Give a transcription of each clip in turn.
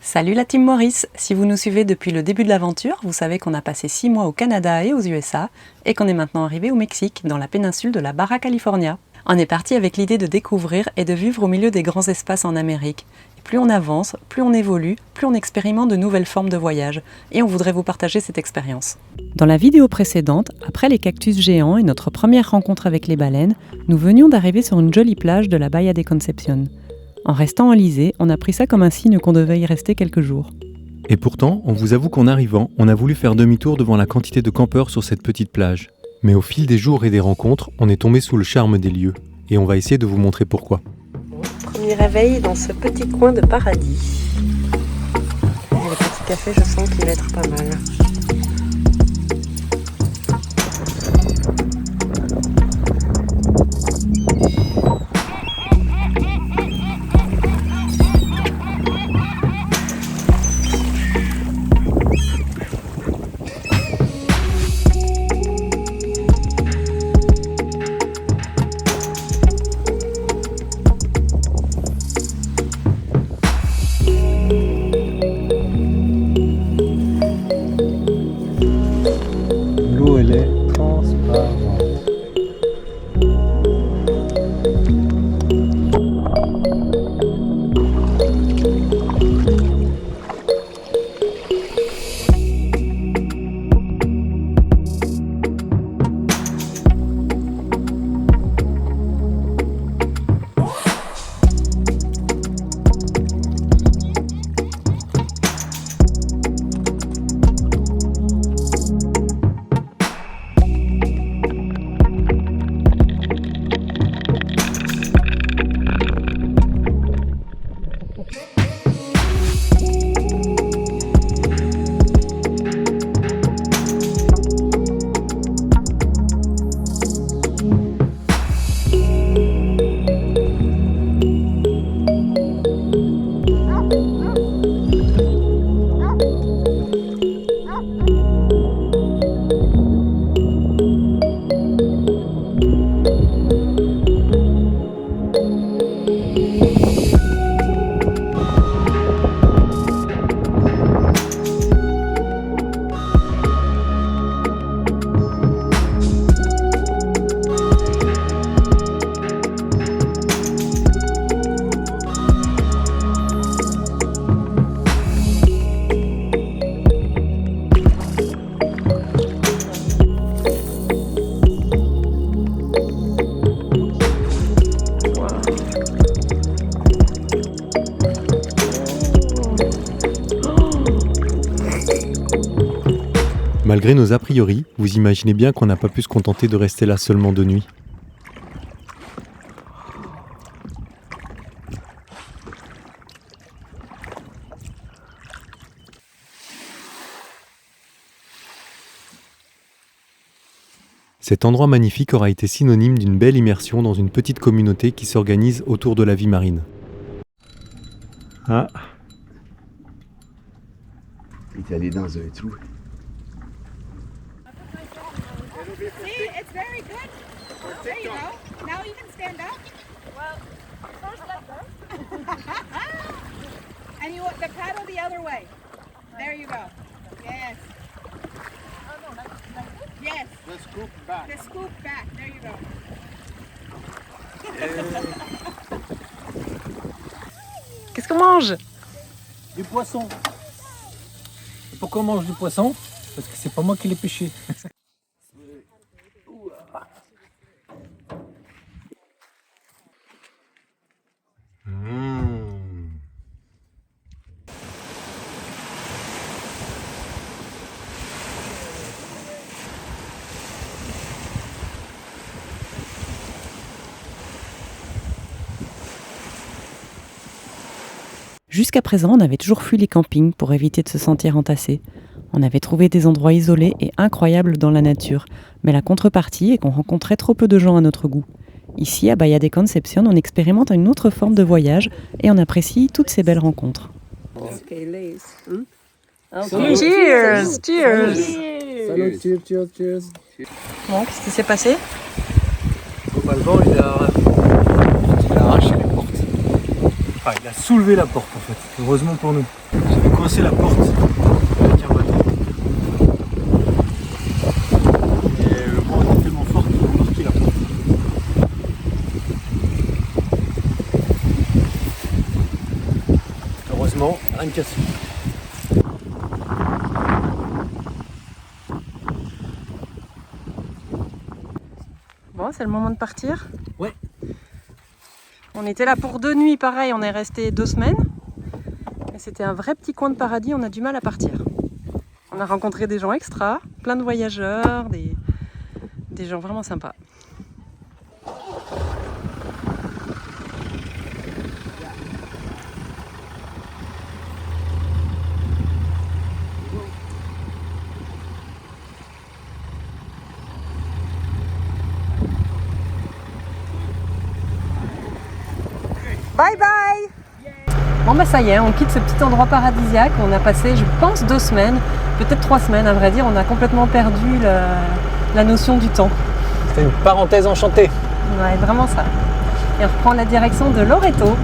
Salut la team Maurice! Si vous nous suivez depuis le début de l'aventure, vous savez qu'on a passé 6 mois au Canada et aux USA et qu'on est maintenant arrivé au Mexique, dans la péninsule de la Baja California. On est parti avec l'idée de découvrir et de vivre au milieu des grands espaces en Amérique. Et plus on avance, plus on évolue, plus on expérimente de nouvelles formes de voyage. Et on voudrait vous partager cette expérience. Dans la vidéo précédente, après les cactus géants et notre première rencontre avec les baleines, nous venions d'arriver sur une jolie plage de la Bahía de Concepción. En restant enlisés, on a pris ça comme un signe qu'on devait y rester quelques jours. Et pourtant, on vous avoue qu'en arrivant, on a voulu faire demi-tour devant la quantité de campeurs sur cette petite plage. Mais au fil des jours et des rencontres, on est tombé sous le charme des lieux. Et on va essayer de vous montrer pourquoi. Premier réveil dans ce petit coin de paradis. Et le petit café, je sens qu'il va être pas mal. L'eau, elle est transparente. Malgré nos a priori, vous imaginez bien qu'on n'a pas pu se contenter de rester là seulement de nuit. Cet endroit magnifique aura été synonyme d'une belle immersion dans une petite communauté qui s'organise autour de la vie marine. Ah. Il est allé dans un trou. See, it's very good. There you go. Now you can stand up. Well, first let go. And you want the paddle the other way. There you go. Yes. Yes. The scoop back. The scoop back. There you go. Qu'est-ce qu'on mange? Du poisson. Et pourquoi on mange du poisson? Parce que c'est pas moi qui l'ai pêché. Jusqu'à présent, on avait toujours fui les campings pour éviter de se sentir entassés. On avait trouvé des endroits isolés et incroyables dans la nature, mais la contrepartie est qu'on rencontrait trop peu de gens à notre goût. Ici, à Bahía de Concepción, on expérimente une autre forme de voyage et on apprécie toutes ces belles rencontres. Salut. Cheers! Cheers! Salut, cheers, cheers, cheers. Bon, qu'est-ce qui s'est passé? Globalement, il a arraché les portes. Enfin, il a soulevé la porte en fait, heureusement pour nous. coincer la porte avec un bateau. Et le vent était tellement fort qu'il a marqué la porte. Heureusement, rien de cassé. Bon, c'est le moment de partir. Ouais. On était là pour 2 nuits, pareil, on est resté 2 semaines. Et c'était un vrai petit coin de paradis, on a du mal à partir. On a rencontré des gens extra, plein de voyageurs, des gens vraiment sympas. Bye bye! Bon bah ça y est, on quitte ce petit endroit paradisiaque. On a passé, je pense, 2 semaines, peut-être 3 semaines à vrai dire. On a complètement perdu la notion du temps. C'était une parenthèse enchantée. Ouais, vraiment ça. Et on reprend la direction de Loreto.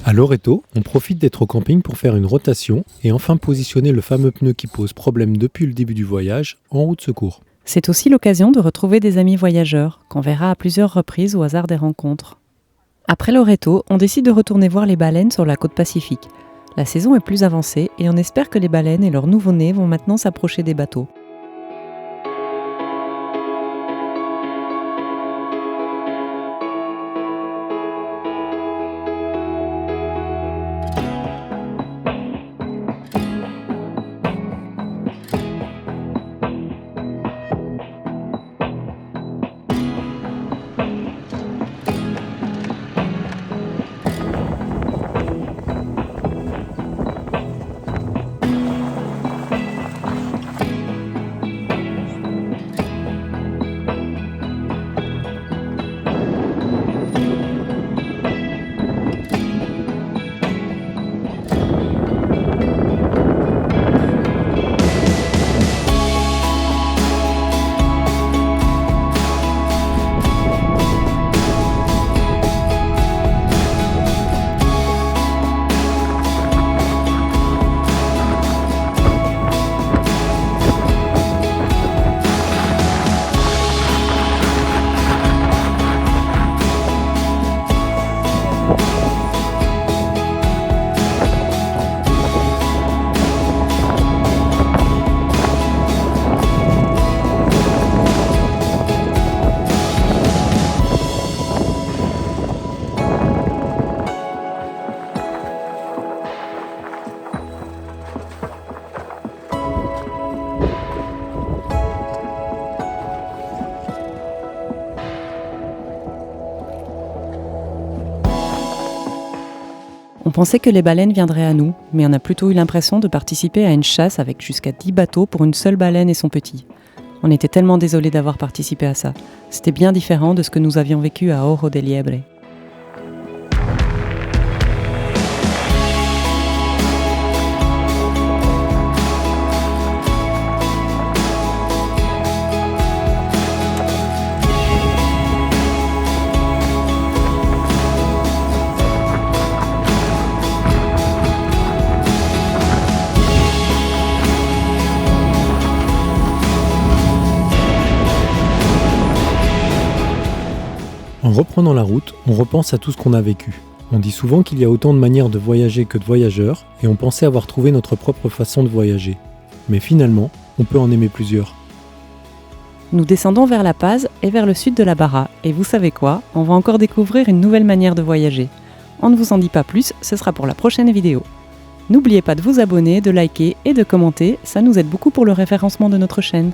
À Loreto, on profite d'être au camping pour faire une rotation et enfin positionner le fameux pneu qui pose problème depuis le début du voyage en roue de secours. C'est aussi l'occasion de retrouver des amis voyageurs, qu'on verra à plusieurs reprises au hasard des rencontres. Après Loreto, on décide de retourner voir les baleines sur la côte pacifique. La saison est plus avancée et on espère que les baleines et leurs nouveau-nés vont maintenant s'approcher des bateaux. On pensait que les baleines viendraient à nous, mais on a plutôt eu l'impression de participer à une chasse avec jusqu'à 10 bateaux pour une seule baleine et son petit. On était tellement désolés d'avoir participé à ça. C'était bien différent de ce que nous avions vécu à Oro del Liebre. reprenant la route, on repense à tout ce qu'on a vécu. On dit souvent qu'il y a autant de manières de voyager que de voyageurs, et on pensait avoir trouvé notre propre façon de voyager. Mais finalement, on peut en aimer plusieurs. Nous descendons vers La Paz et vers le sud de la Barra, et vous savez quoi, on va encore découvrir une nouvelle manière de voyager. On ne vous en dit pas plus, ce sera pour la prochaine vidéo. N'oubliez pas de vous abonner, de liker et de commenter, ça nous aide beaucoup pour le référencement de notre chaîne.